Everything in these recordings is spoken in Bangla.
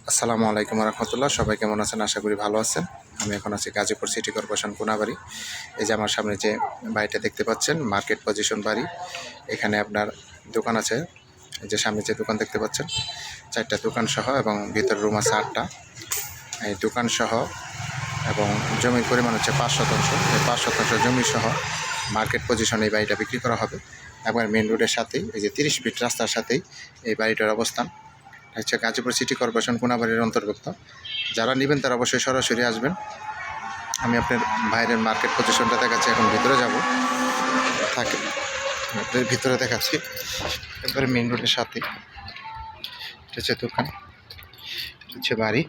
আসসালামু আলাইকুম রহমতুল্লাহ। সবাই কেমন আছেন? আশা করি ভালো আছেন। আমি এখন আছি গাজীপুর সিটি কর্পোরেশন কোনাবাড়ি। এই যে আমার সামনে যে বাড়িটা দেখতে পাচ্ছেন, মার্কেট পজিশন বাড়ি। এখানে আপনার দোকান আছে। এই যে সামনে যে দোকান দেখতে পাচ্ছেন, 4টা দোকান সহ এবং ভিতর রুম আছে 8টা। এই দোকান সহ এবং জমির পরিমাণ হচ্ছে 5 শতাংশ। এই 5 শতাংশ জমি সহ মার্কেট পজিশনে এই বাড়িটা বিক্রি করা হবে। একবার মেন রোডের সাথেই, এই যে 30 ফিট রাস্তার সাথেই এই বাড়িটার অবস্থান। হচ্ছে গাজীপুর সিটি কর্পোরেশন কোনাবাড়ির অন্তর্ভুক্ত। যারা নেবেন তারা অবশ্যই সরাসরি আসবেন। আমি আপনার বাইরের মার্কেট পজিশনটা দেখাচ্ছি, এখন ভিতরে যাব থাকে আপনাদের ভিতরে দেখাচ্ছি। একবারে মেন রোডের সাথে এটা হচ্ছে দোকান, এটা হচ্ছে বাড়ি।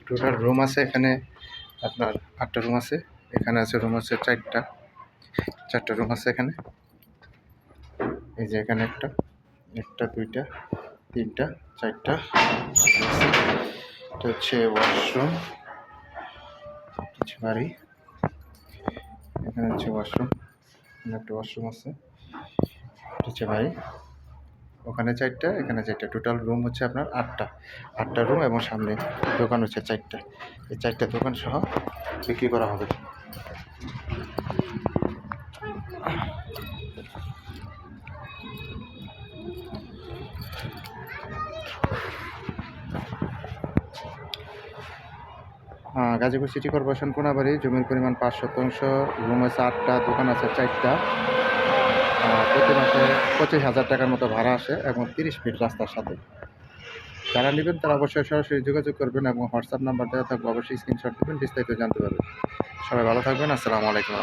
টোটাল রুম আছে এখানে আপনার 8টা রুম আছে। এখানে আছে রুম আছে 4টা রুম আছে এখানে। এই যে এখানে একটা 2টা 3টা 4টা এটা হচ্ছে ওয়াশরুম, হচ্ছে বাড়ি। এখানে হচ্ছে ওয়াশরুম, একটা ওয়াশরুম আছে, এটা হচ্ছে বাড়ি। ওখানে 4টা, এখানে 4টা, টোটাল রুম হচ্ছে আপনার 8টা রুম এবং সামনে দোকান হচ্ছে 4টা। এই 4টা দোকান সহ বিক্রি করা হবে। গাজীপুর সিটি কর্পোরেশন কোনাবাড়ি, জমির পরিমাণ 5 শতাংশ, রুম আছে 8টা, দোকান আছে 4টা। প্রতি মাসে 25,000 টাকার মতো ভাড়া আসে এবং 30 ফিট রাস্তার সাথে। যারা নেবেন তারা অবশ্যই সরাসরি যোগাযোগ করবেন এবং হোয়াটসঅ্যাপ নাম্বার দেওয়া থাকবে, অবশ্যই স্ক্রিনশট দেবেন, বিস্তারিত জানতে পারবেন। সবাই ভালো থাকবেন। আসসালামু আলাইকুম।